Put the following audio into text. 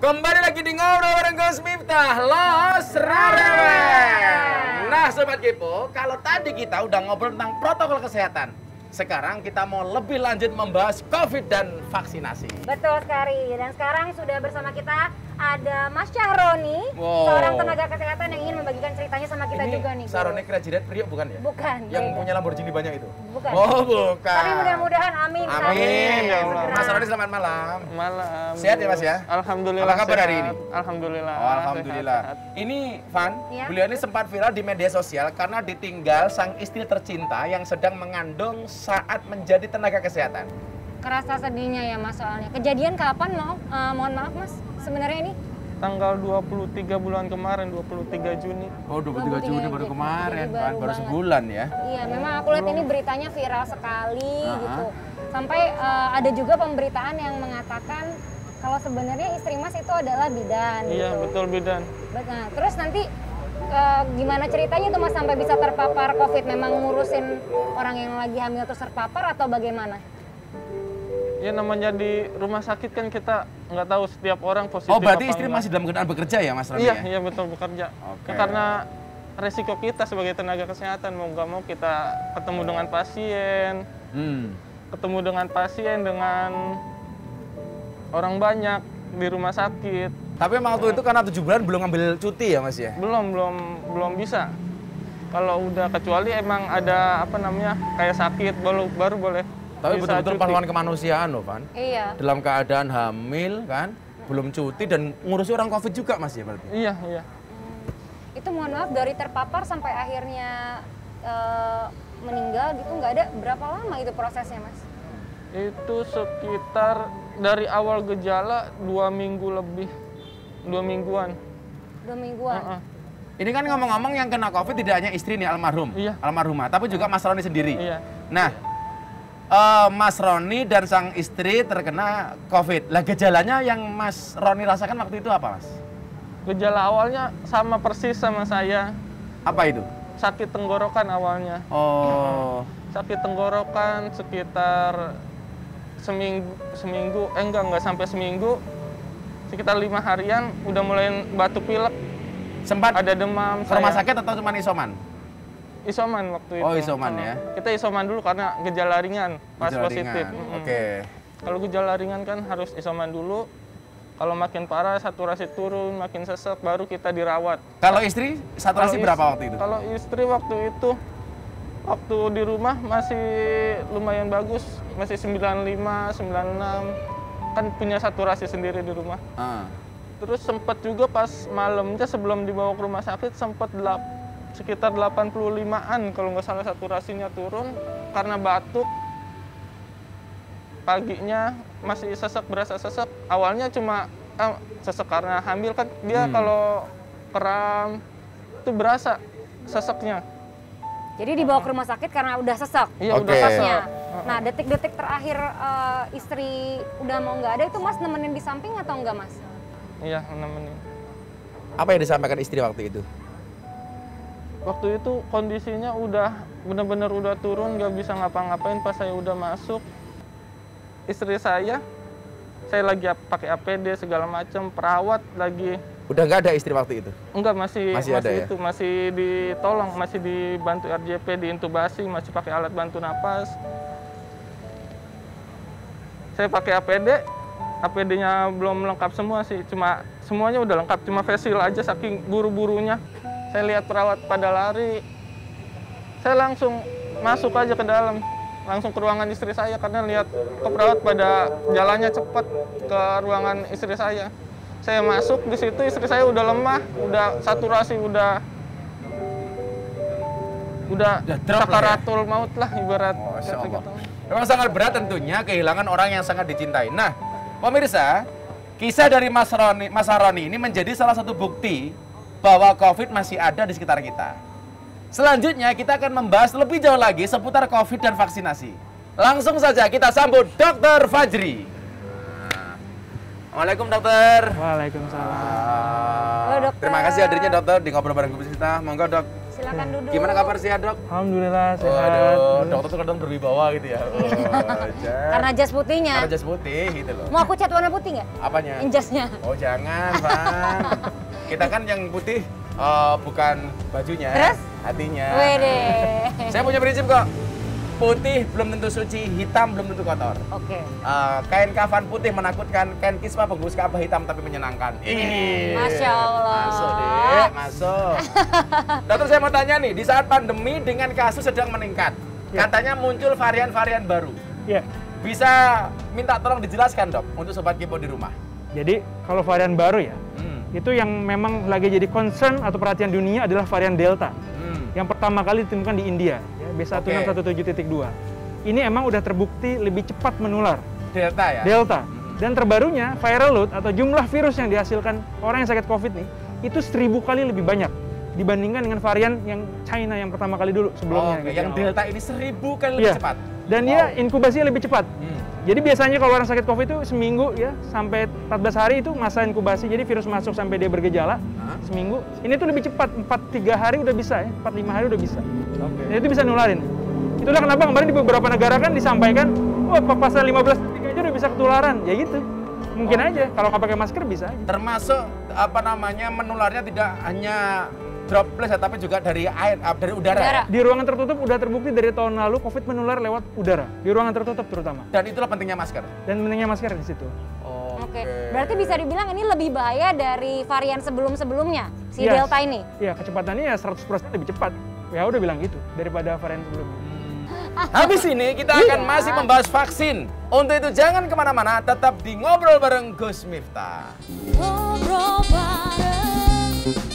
Kembali lagi di Ngobrol bareng Gus Miftah, Los Rarewen. Nah Sobat Kepo, kalau tadi kita udah ngobrol tentang protokol kesehatan, sekarang kita mau lebih lanjut membahas COVID dan vaksinasi. Betul sekali, dan sekarang sudah bersama kita ada Mas Syahroni, seorang tenaga kesehatan yang ingin membagikan ceritanya sama kita juga nih. Syahroni Kerajinan Priok bukan ya? Bukan. Yang iya. punya Lamborghini banyak itu? Bukan. Oh bukan. Tapi mudah-mudahan amin. Amin. Ya Allah. Mas Syahroni selamat malam. Malam. Sehat ya Mas ya? Alhamdulillah. Apa kabar sehat. hari ini? Alhamdulillah. Oh, alhamdulillah. Sehat. Ini Van, Ya. beliau ini sempat viral di media sosial karena ditinggal sang istri tercinta yang sedang mengandung saat menjadi tenaga kesehatan. Kerasa sedihnya ya Mas soalnya. Kejadian kapan mohon maaf Mas sebenarnya ini? Tanggal 23 bulan kemarin, 23 Juni. Oh, 23 Juni baru kemarin, Jadi Van. Baru banget. sebulan ya. Iya, memang aku lihat ini beritanya viral sekali gitu. Sampai ada juga pemberitaan yang mengatakan kalau sebenarnya istri Mas itu adalah bidan. Iya, gitu. betul bidan. Nah, terus nanti gimana ceritanya tuh Mas sampai bisa terpapar COVID? Memang ngurusin orang yang lagi hamil terus terpapar atau bagaimana? Ya namanya di rumah sakit kan kita nggak tahu setiap orang positif. Oh, berarti apa istri enggak. masih dalam keadaan bekerja ya, Mas Roni? Iya, Ya? iya betul bekerja. Oke. Ya, karena resiko kita sebagai tenaga kesehatan mau nggak mau kita ketemu dengan pasien, ketemu dengan orang banyak di rumah sakit. Tapi emang waktu itu karena 7 bulan belum ngambil cuti ya, Mas ya? Belum bisa. Kalau udah kecuali emang ada apa namanya kayak sakit baru boleh. Tapi bisa betul-betul cuti. pahlawan kemanusiaan loh, Van. Iya. Dalam keadaan hamil kan, belum cuti dan ngurusi orang COVID juga, Mas ya berarti? Iya, iya. Itu mohon maaf dari terpapar sampai akhirnya meninggal gitu nggak ada berapa lama itu prosesnya Mas? Itu sekitar dari awal gejala 2 minggu lebih. 2 mingguan. 2 mingguan. Heeh. Ini kan ngomong-ngomong yang kena COVID tidak hanya istri nih almarhum, Iya. almarhumah, tapi juga Mas Roni sendiri. Iya. Nah, Mas Roni dan sang istri terkena COVID. Lah gejalanya yang Mas Roni rasakan waktu itu apa, Mas? Gejala awalnya sama persis sama saya. Apa itu? Sakit tenggorokan awalnya. Oh, Sakit tenggorokan sekitar seminggu, enggak sampai seminggu. Sekitar 5 harian udah mulai batuk pilek, sempat ada demam. ke rumah sakit atau cuma isoman? Isoman waktu itu. Oh, isoman ya. Kita isoman dulu karena gejala ringan pas Gejala positif. ringan. Oke. Kalau gejala ringan kan harus isoman dulu. Kalau makin parah saturasi turun, makin sesek baru kita dirawat. Kalau istri saturasi Kalau berapa waktu itu? Kalau istri waktu itu waktu di rumah masih lumayan bagus, masih 95, 96. Kan punya saturasi sendiri di rumah. Terus sempat juga pas malamnya sebelum dibawa ke rumah sakit sempat sekitar 85-an kalau nggak salah saturasinya turun karena batuk. Paginya masih berasa sesek. Awalnya cuma sesek karena hamil kan dia kalau kram itu berasa seseknya. Jadi dibawa ke rumah sakit karena udah sesek. Iya Oke. udah Pasnya. sesek. Nah, detik-detik terakhir istri udah mau nggak ada itu Mas nemenin di samping atau enggak Mas? Iya nemenin. Apa yang disampaikan istri waktu itu? Waktu itu kondisinya udah benar-benar udah turun, nggak bisa ngapa-ngapain. Pas saya udah masuk, istri saya lagi pakai APD segala macam, perawat lagi. Udah nggak ada istri waktu itu? Enggak, masih ada ya? itu, masih ditolong, masih dibantu RJP, diintubasi, masih pakai alat bantu napas. Saya pakai APD-nya belum lengkap semua sih, semuanya udah lengkap, cuma face shield aja saking buru-burunya. Saya lihat perawat pada lari, saya langsung masuk aja ke dalam, langsung ke ruangan istri saya karena lihat ke perawat pada jalannya cepat ke ruangan istri saya. Saya masuk di situ istri saya udah lemah, udah saturasi udah drop sakaratul maut lah ibarat. Masya kata Allah. gitu. Memang sangat berat tentunya kehilangan orang yang sangat dicintai. Nah, pemirsa, kisah dari Mas Roni ini menjadi salah satu bukti bahwa COVID masih ada di sekitar kita. Selanjutnya kita akan membahas lebih jauh lagi seputar COVID dan vaksinasi. Langsung saja kita sambut Dr. Fajri. Assalamualaikum dokter. Waalaikumsalam. Halo, dokter. Terima kasih hadirnya dokter di Ngobrol Bareng Gus Miftah. Monggo dok. silakan duduk. Gimana kabar sehat, Dok? Alhamdulillah sehat. Waduh, dokter tuh kadang berwibawa gitu ya. Karena jas putihnya. Karena jas putih gitu loh. Mau aku cat warna putih nggak? Apanya? Jasnya. Oh jangan, Bang. Kita kan yang putih bukan bajunya, Terus? hatinya. Wede. Saya punya prinsip kok. Putih belum tentu suci, hitam belum tentu kotor. Oke. Kain kafan putih menakutkan, kain kisma pembungkus Ka'bah hitam tapi menyenangkan. Ih, Masya Allah. Masuk deh, masuk. Dokter saya mau tanya nih, di saat pandemi dengan kasus sedang meningkat, katanya muncul varian-varian baru. Ya. Bisa minta tolong dijelaskan, Dok, untuk sobat Kipo di rumah. Jadi kalau varian baru ya, itu yang memang lagi jadi concern atau perhatian dunia adalah varian Delta. Yang pertama kali ditemukan di India, ya, B1617.2. Ini emang udah terbukti lebih cepat menular. Delta ya? Delta. Dan terbarunya, viral load atau jumlah virus yang dihasilkan orang yang sakit COVID nih, itu 1000 kali lebih banyak dibandingkan dengan varian yang China yang pertama kali dulu sebelumnya. Oke, gitu. yang Delta ini 1000 kali lebih Iya. cepat. Dan dia inkubasinya lebih cepat. Jadi biasanya kalau orang sakit COVID itu seminggu ya sampai 14 hari itu masa inkubasi. Jadi virus masuk sampai dia bergejala seminggu. Ini tuh lebih cepat, 4-3 hari udah bisa ya, 4-5 hari udah bisa. Dan itu bisa nularin. Itulah kenapa kemarin di beberapa negara kan disampaikan, wah pasal 15 detik aja udah bisa ketularan. Ya gitu. Mungkin aja kalau nggak pakai masker bisa aja. Termasuk apa namanya menularnya tidak hanya droplet tapi juga dari air, dari udara. Ya? Di ruangan tertutup udah terbukti dari tahun lalu COVID menular lewat udara. Di ruangan tertutup terutama. Dan itulah pentingnya masker. Dan pentingnya masker di situ. Oke. Berarti bisa dibilang ini lebih bahaya dari varian sebelum-sebelumnya, si Yes. Delta ini? Iya, kecepatannya ya 100% lebih cepat. WHO udah bilang gitu daripada varian sebelumnya. Habis ini kita akan masih membahas vaksin. Untuk itu jangan kemana-mana, tetap di Ngobrol bareng Gus Miftah. Ngobrol bareng